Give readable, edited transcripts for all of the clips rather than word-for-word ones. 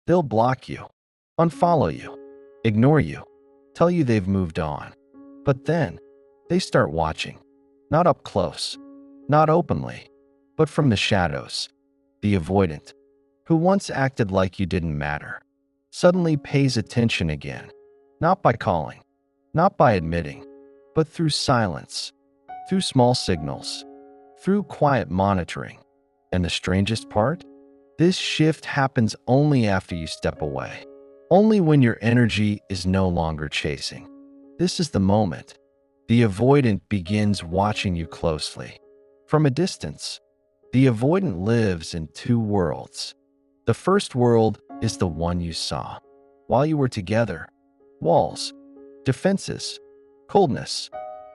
They'll block you, unfollow you, ignore you, tell you they've moved on. But then, they start watching. Not up close, not openly, but from the shadows. The avoidant, who once acted like you didn't matter, suddenly pays attention again. Not by calling, not by admitting, but through silence, through small signals, through quiet monitoring. And the strangest part? This shift happens only after you step away. Only when your energy is no longer chasing. This is the moment. The avoidant begins watching you closely. From a distance, the avoidant lives in two worlds. The first world is the one you saw. While you were together, walls, defenses, coldness,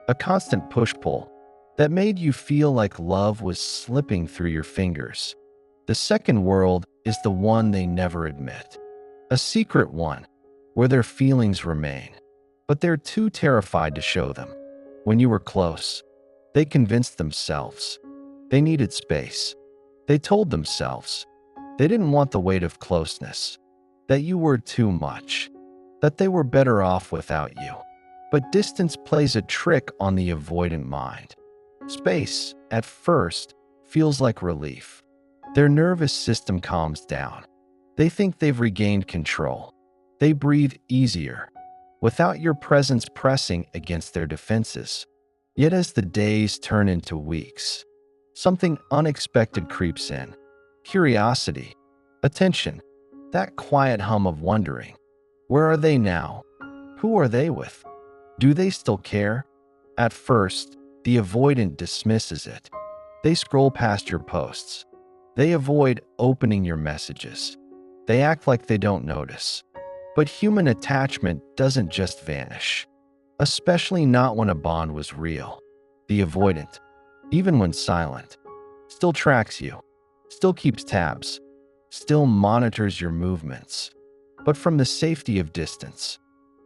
a constant push-pull that made you feel like love was slipping through your fingers. The second world is the one they never admit. A secret one, where their feelings remain, but they're too terrified to show them. When you were close, they convinced themselves. They needed space. They told themselves they didn't want the weight of closeness, that you were too much, that they were better off without you. But distance plays a trick on the avoidant mind. Space, at first, feels like relief. Their nervous system calms down. They think they've regained control. They breathe easier, without your presence pressing against their defenses. Yet as the days turn into weeks, something unexpected creeps in. Curiosity, attention, that quiet hum of wondering. Where are they now? Who are they with? Do they still care? At first, the avoidant dismisses it. They scroll past your posts. They avoid opening your messages. They act like they don't notice. But human attachment doesn't just vanish, especially not when a bond was real. The avoidant, even when silent, still tracks you, still keeps tabs, still monitors your movements, but from the safety of distance.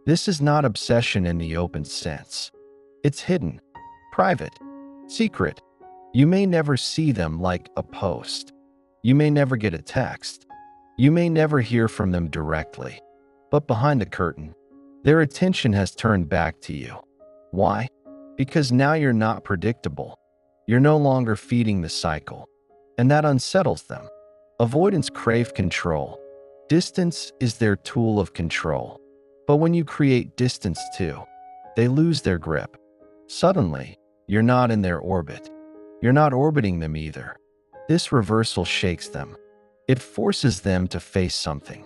This is not obsession in the open sense. It's hidden, private, secret. You may never see them like a post. You may never get a text. You may never hear from them directly. But behind the curtain, their attention has turned back to you. Why? Because now you're not predictable. You're no longer feeding the cycle, and that unsettles them. Avoidants crave control. Distance is their tool of control. But when you create distance too, they lose their grip. Suddenly, you're not in their orbit. You're not orbiting them either. This reversal shakes them. It forces them to face something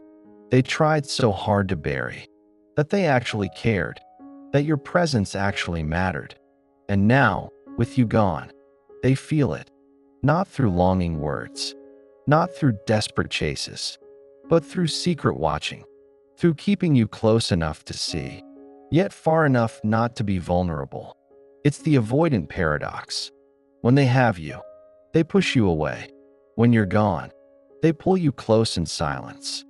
they tried so hard to bury, that they actually cared, that your presence actually mattered. And now, with you gone, they feel it, not through longing words, not through desperate chases, but through secret watching, through keeping you close enough to see, yet far enough not to be vulnerable. It's the avoidant paradox. When they have you, they push you away. When you're gone, they pull you close in silence.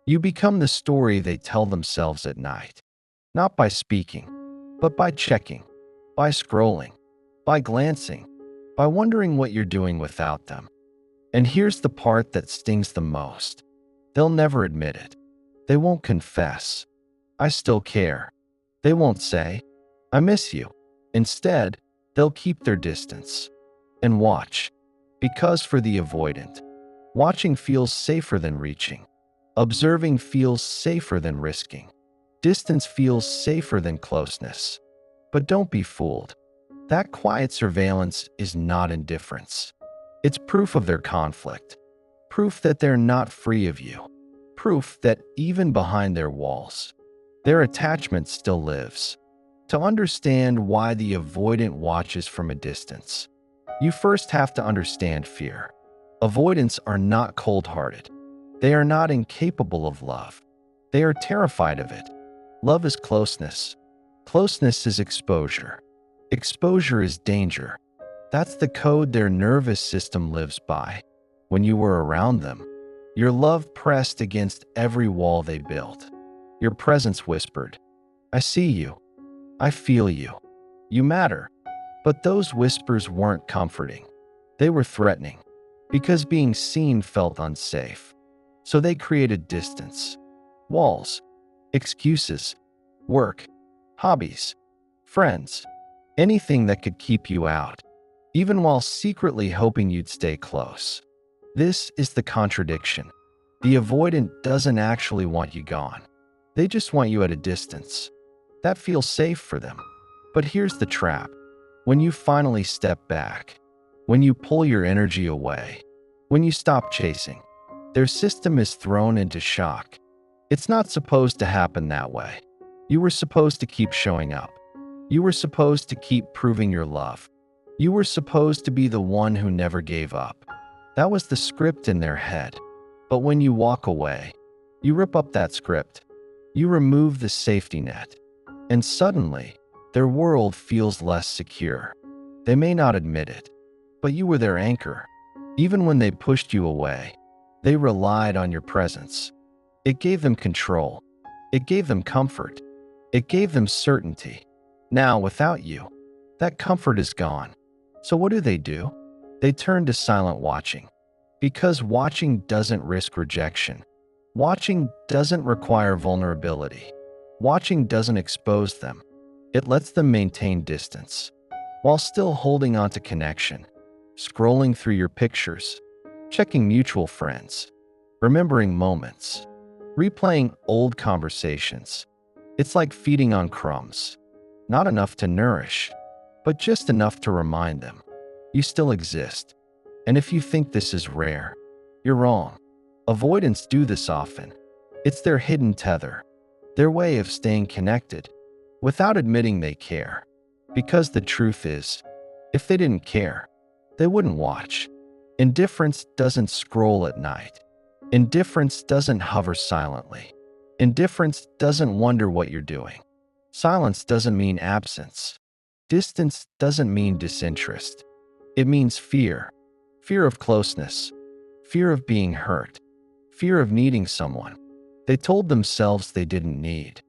You become the story they tell themselves at night, not by speaking, but by checking, by scrolling, by glancing, by wondering what you're doing without them. And here's the part that stings the most. They'll never admit it. They won't confess, "I still care." They won't say, "I miss you." Instead, they'll keep their distance and watch. Because for the avoidant, watching feels safer than reaching. Observing feels safer than risking. Distance feels safer than closeness. But don't be fooled. That quiet surveillance is not indifference. It's proof of their conflict. Proof that they're not free of you. Proof that even behind their walls, their attachment still lives. To understand why the avoidant watches from a distance, you first have to understand fear. Avoidants are not cold-hearted. They are not incapable of love. They are terrified of it. Love is closeness. Closeness is exposure. Exposure is danger. That's the code their nervous system lives by. When you were around them, your love pressed against every wall they built. Your presence whispered, "I see you. I feel you. You matter." But those whispers weren't comforting. They were threatening, because being seen felt unsafe. So they created distance, walls, excuses, work, hobbies, friends, anything that could keep you out, even while secretly hoping you'd stay close. This is the contradiction. The avoidant doesn't actually want you gone. They just want you at a distance. That feels safe for them. But here's the trap. When you finally step back, when you pull your energy away, when you stop chasing, their system is thrown into shock. It's not supposed to happen that way. You were supposed to keep showing up. You were supposed to keep proving your love. You were supposed to be the one who never gave up. That was the script in their head. But when you walk away, you rip up that script. You remove the safety net. And suddenly, their world feels less secure. They may not admit it, but you were their anchor. Even when they pushed you away, they relied on your presence. It gave them control. It gave them comfort. It gave them certainty. Now, without you, that comfort is gone. So what do? They turn to silent watching. Because watching doesn't risk rejection. Watching doesn't require vulnerability. Watching doesn't expose them. It lets them maintain distance, while still holding on to connection, scrolling through your pictures, checking mutual friends, remembering moments, replaying old conversations. It's like feeding on crumbs, not enough to nourish, but just enough to remind them you still exist. And if you think this is rare, you're wrong. Avoidants do this often. It's their hidden tether, their way of staying connected without admitting they care. Because the truth is, if they didn't care, they wouldn't watch. Indifference doesn't scroll at night. Indifference doesn't hover silently. Indifference doesn't wonder what you're doing. Silence doesn't mean absence. Distance doesn't mean disinterest. It means fear. Fear of closeness. Fear of being hurt. Fear of needing someone they told themselves they didn't need.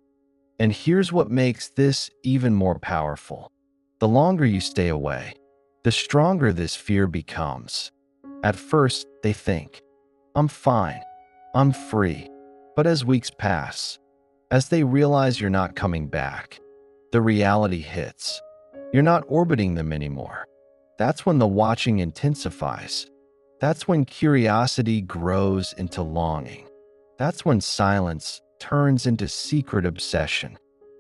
And here's what makes this even more powerful. The longer you stay away, the stronger this fear becomes. At first, they think, I'm fine, I'm free. But as weeks pass, as they realize you're not coming back, the reality hits. You're not orbiting them anymore. That's when the watching intensifies. That's when curiosity grows into longing. That's when silence turns into secret obsession.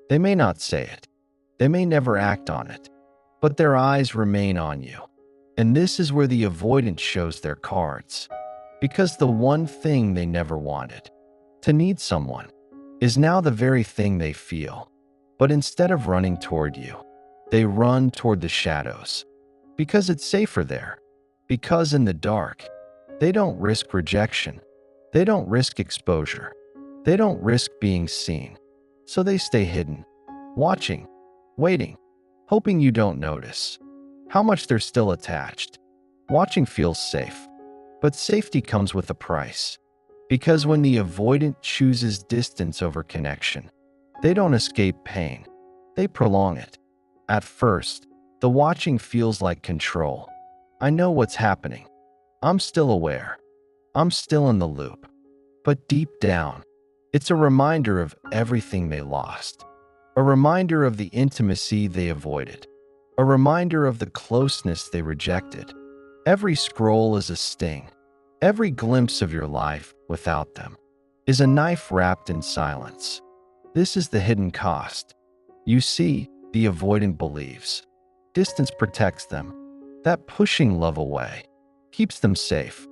They may not say it. They may never act on it. But their eyes remain on you. And this is where the avoidant shows their cards. Because the one thing they never wanted, to need someone, is now the very thing they feel. But instead of running toward you, they run toward the shadows. Because it's safer there. Because in the dark, they don't risk rejection. They don't risk exposure. They don't risk being seen. So they stay hidden, watching, waiting, hoping you don't notice how much they're still attached. Watching feels safe, but safety comes with a price. Because when the avoidant chooses distance over connection, they don't escape pain. They prolong it. At first, the watching feels like control. I know what's happening. I'm still aware. I'm still in the loop. But deep down, it's a reminder of everything they lost. A reminder of the intimacy they avoided. A reminder of the closeness they rejected. Every scroll is a sting. Every glimpse of your life without them is a knife wrapped in silence. This is the hidden cost. You see, the avoidant believes distance protects them. That pushing love away keeps them safe.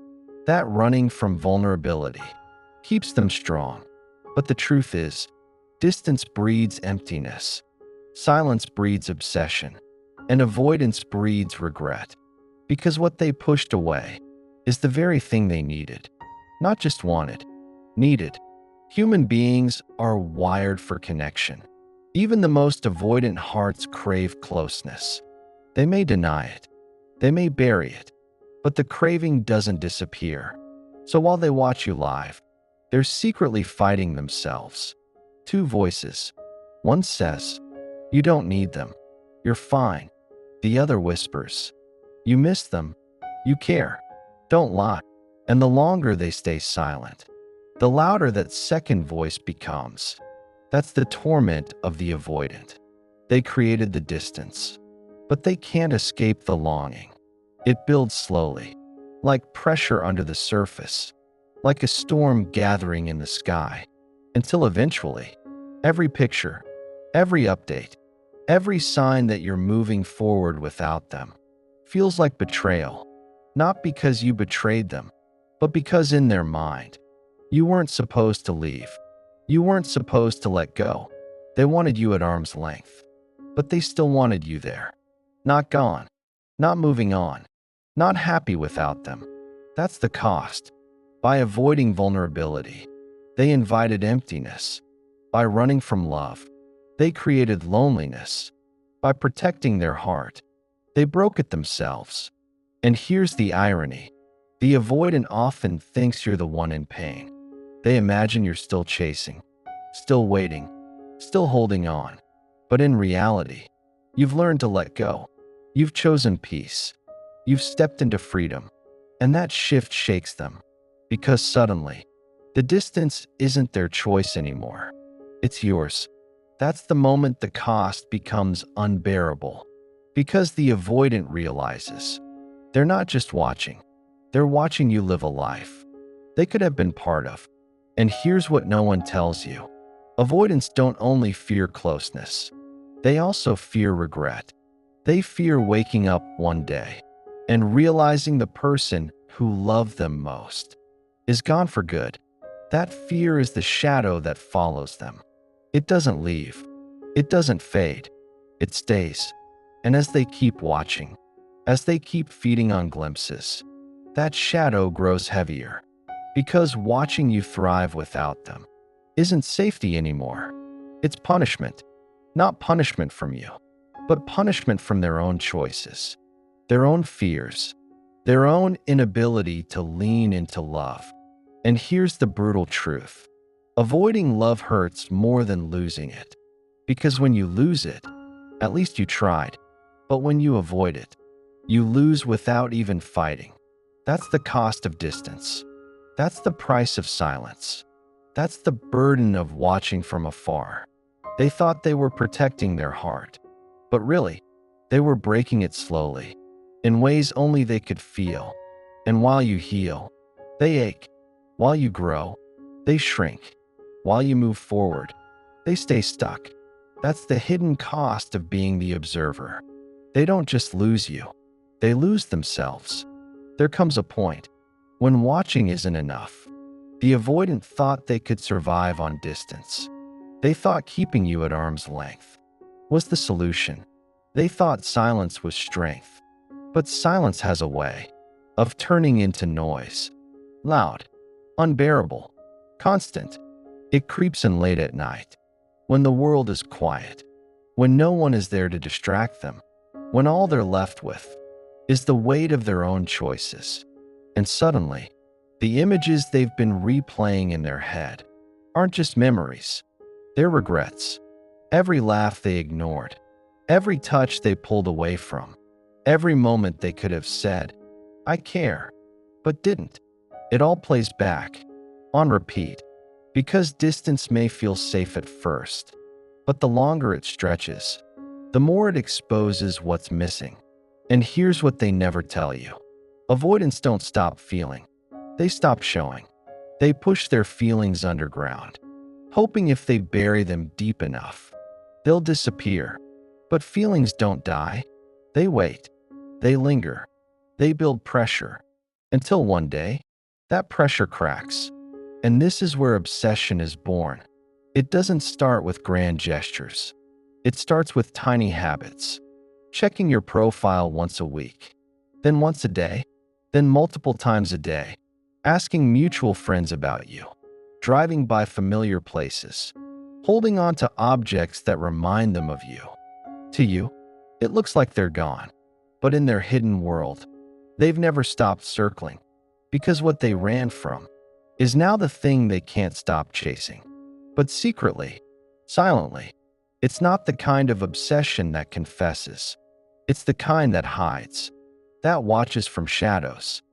That running from vulnerability keeps them strong. But the truth is, distance breeds emptiness. Silence breeds obsession. And avoidance breeds regret. Because what they pushed away is the very thing they needed. Not just wanted, needed. Human beings are wired for connection. Even the most avoidant hearts crave closeness. They may deny it. They may bury it. But the craving doesn't disappear. So while they watch you live, they're secretly fighting themselves. Two voices. One says, you don't need them. You're fine. The other whispers, you miss them. You care. Don't lie. And the longer they stay silent, the louder that second voice becomes. That's the torment of the avoidant. They created the distance, but they can't escape the longing. It builds slowly, like pressure under the surface, like a storm gathering in the sky, until eventually, every picture, every update, every sign that you're moving forward without them feels like betrayal, not because you betrayed them, but because in their mind, you weren't supposed to leave. You weren't supposed to let go. They wanted you at arm's length, but they still wanted you there. Not gone, not moving on, not happy without them. That's the cost. By avoiding vulnerability, they invited emptiness. By running from love, they created loneliness. By protecting their heart, they broke it themselves. And here's the irony. The avoidant often thinks you're the one in pain. They imagine you're still chasing, still waiting, still holding on. But in reality, you've learned to let go. You've chosen peace. You've stepped into freedom. And that shift shakes them. Because suddenly, the distance isn't their choice anymore. It's yours. That's the moment the cost becomes unbearable. Because the avoidant realizes they're not just watching. They're watching you live a life they could have been part of. And here's what no one tells you. Avoidants don't only fear closeness. They also fear regret. They fear waking up one day and realizing the person who loved them most is gone for good. That fear is the shadow that follows them. It doesn't leave. It doesn't fade. It stays. And as they keep watching, as they keep feeding on glimpses, that shadow grows heavier. Because watching you thrive without them isn't safety anymore. It's punishment. Not punishment from you, but punishment from their own choices, their own fears, their own inability to lean into love. And here's the brutal truth. Avoiding love hurts more than losing it. Because when you lose it, at least you tried. But when you avoid it, you lose without even fighting. That's the cost of distance. That's the price of silence. That's the burden of watching from afar. They thought they were protecting their heart, but really, they were breaking it slowly, in ways only they could feel. And while you heal, they ache. While you grow, they shrink. While you move forward, they stay stuck. That's the hidden cost of being the observer. They don't just lose you, they lose themselves. There comes a point when watching isn't enough. The avoidant thought they could survive on distance. They thought keeping you at arm's length was the solution. They thought silence was strength. But silence has a way of turning into noise. Loud, unbearable, constant. It creeps in late at night, when the world is quiet, when no one is there to distract them, when all they're left with is the weight of their own choices. And suddenly, the images they've been replaying in their head aren't just memories. They're regrets. Every laugh they ignored, every touch they pulled away from, every moment they could have said, "I care," but didn't. It all plays back, on repeat, because distance may feel safe at first, but the longer it stretches, the more it exposes what's missing. And here's what they never tell you. Avoidants don't stop feeling. They stop showing. They push their feelings underground, hoping if they bury them deep enough, they'll disappear. But feelings don't die. They wait. They linger. They build pressure. Until one day, that pressure cracks. And this is where obsession is born. It doesn't start with grand gestures. It starts with tiny habits. Checking your profile once a week, then once a day, then multiple times a day. Asking mutual friends about you. Driving by familiar places. Holding on to objects that remind them of you. To you, it looks like they're gone. But in their hidden world, they've never stopped circling. Because what they ran from is now the thing they can't stop chasing. But secretly, silently, it's not the kind of obsession that confesses. It's the kind that hides, that watches from shadows,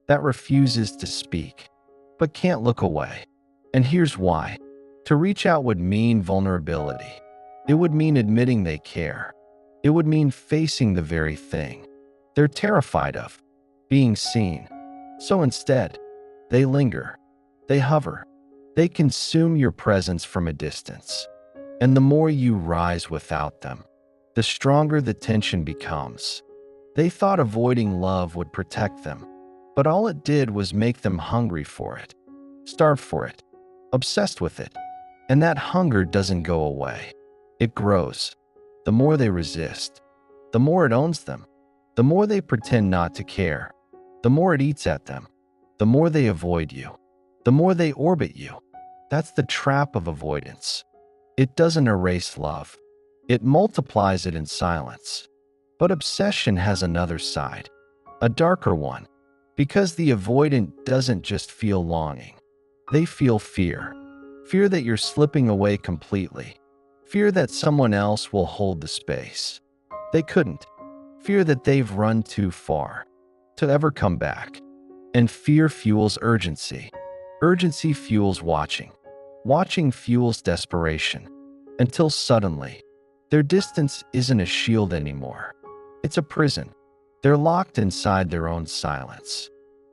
that refuses to speak, but can't look away. And here's why. To reach out would mean vulnerability. It would mean admitting they care. It would mean facing the very thing they're terrified of, being seen. So instead, they linger. They hover. They consume your presence from a distance. And the more you rise without them, the stronger the tension becomes. They thought avoiding love would protect them, but all it did was make them hungry for it, starved for it, obsessed with it. And that hunger doesn't go away. It grows. The more they resist, the more it owns them. The more they pretend not to care, the more it eats at them. The more they avoid you, the more they orbit you. That's the trap of avoidance. It doesn't erase love. It multiplies it in silence. But obsession has another side, a darker one, because the avoidant doesn't just feel longing. They feel fear. Fear that you're slipping away completely. Fear that someone else will hold the space they couldn't. Fear that they've run too far to ever come back. And fear fuels urgency. Urgency fuels watching. Watching fuels desperation. Until suddenly, their distance isn't a shield anymore. It's a prison. They're locked inside their own silence.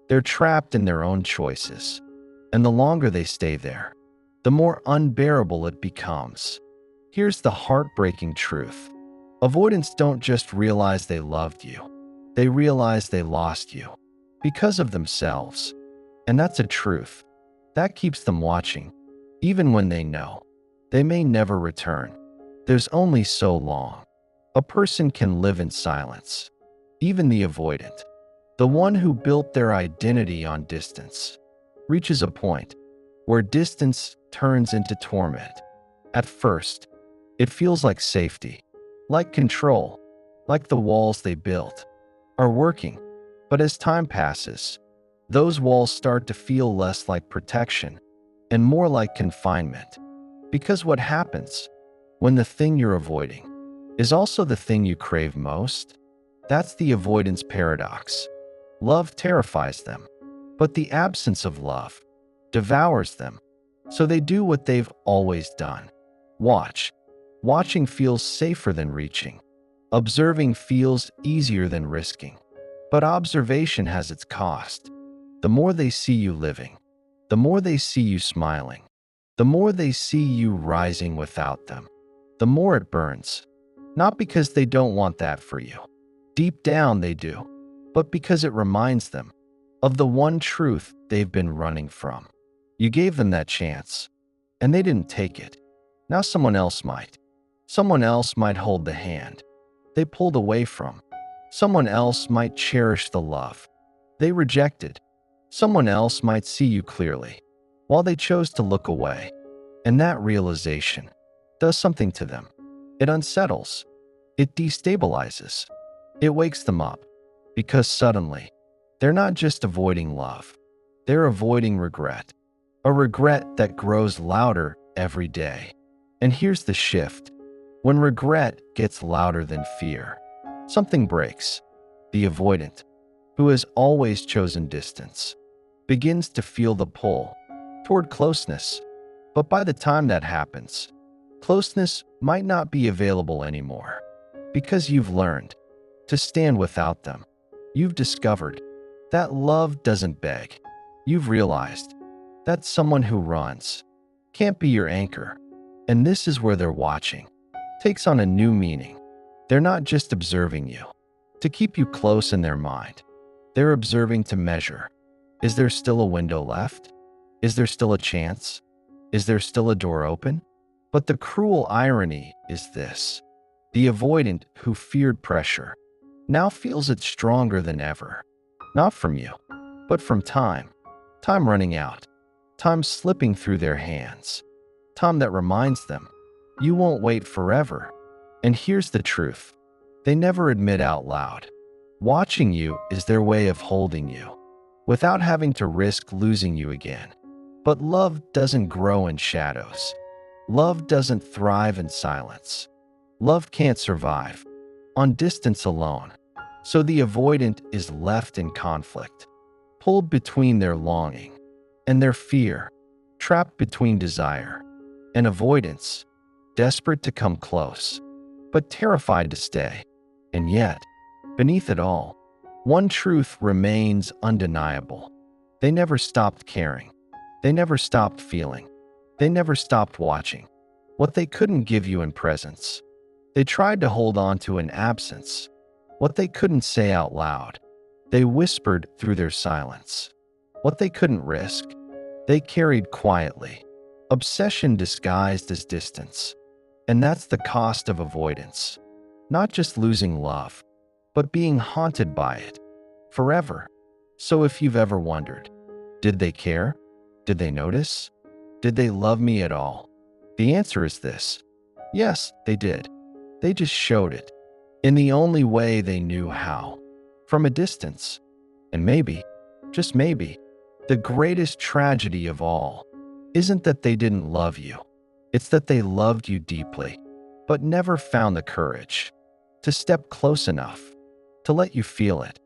They're trapped in their own choices. And the longer they stay there, the more unbearable it becomes. Here's the heartbreaking truth. Avoidants don't just realize they loved you. They realize they lost you because of themselves. And that's a truth. That keeps them watching, even when they know they may never return. There's only so long a person can live in silence. Even the avoidant, the one who built their identity on distance, reaches a point where distance turns into torment. At first, it feels like safety, like control, like the walls they built are working. But as time passes, those walls start to feel less like protection and more like confinement. Because what happens when the thing you're avoiding is also the thing you crave most? That's the avoidance paradox. Love terrifies them, but the absence of love devours them. So they do what they've always done. Watch. Watching feels safer than reaching. Observing feels easier than risking. But observation has its cost. The more they see you living, the more they see you smiling, the more they see you rising without them, the more it burns. Not because they don't want that for you. Deep down they do, but because it reminds them of the one truth they've been running from. You gave them that chance, and they didn't take it. Now someone else might. Someone else might hold the hand they pulled away from. Someone else might cherish the love they rejected. Someone else might see you clearly while they chose to look away. And that realization does something to them. It unsettles. It destabilizes. It wakes them up. Because suddenly, they're not just avoiding love. They're avoiding regret. A regret that grows louder every day. And here's the shift. When regret gets louder than fear, something breaks. The avoidant, who has always chosen distance, begins to feel the pull toward closeness. But by the time that happens, closeness might not be available anymore. Because you've learned to stand without them. You've discovered that love doesn't beg. You've realized that someone who runs can't be your anchor. And this is where they're watching takes on a new meaning. They're not just observing you to keep you close in their mind. They're observing to measure. Is there still a window left? Is there still a chance? Is there still a door open? But the cruel irony is this. The avoidant who feared pressure now feels it stronger than ever. Not from you, but from time. Time running out. Time slipping through their hands. Time that reminds them, you won't wait forever. And here's the truth. They never admit out loud. Watching you is their way of holding you, without having to risk losing you again. But love doesn't grow in shadows. Love doesn't thrive in silence. Love can't survive on distance alone. So the avoidant is left in conflict, pulled between their longing and their fear. trapped between desire and avoidance, desperate to come close, but terrified to stay. And yet, beneath it all, one truth remains undeniable. They never stopped caring. They never stopped feeling. They never stopped watching what they couldn't give you in presence. They tried to hold on to in absence what they couldn't say out loud. They whispered through their silence what they couldn't risk. They carried quietly, obsession disguised as distance. And that's the cost of avoidance. Not just losing love, but being haunted by it forever. So if you've ever wondered, did they care? Did they notice? Did they love me at all? The answer is this: yes, they did. They just showed it in the only way they knew how, from a distance. And maybe, just maybe, the greatest tragedy of all isn't that they didn't love you. It's that they loved you deeply, but never found the courage to step close enough to let you feel it.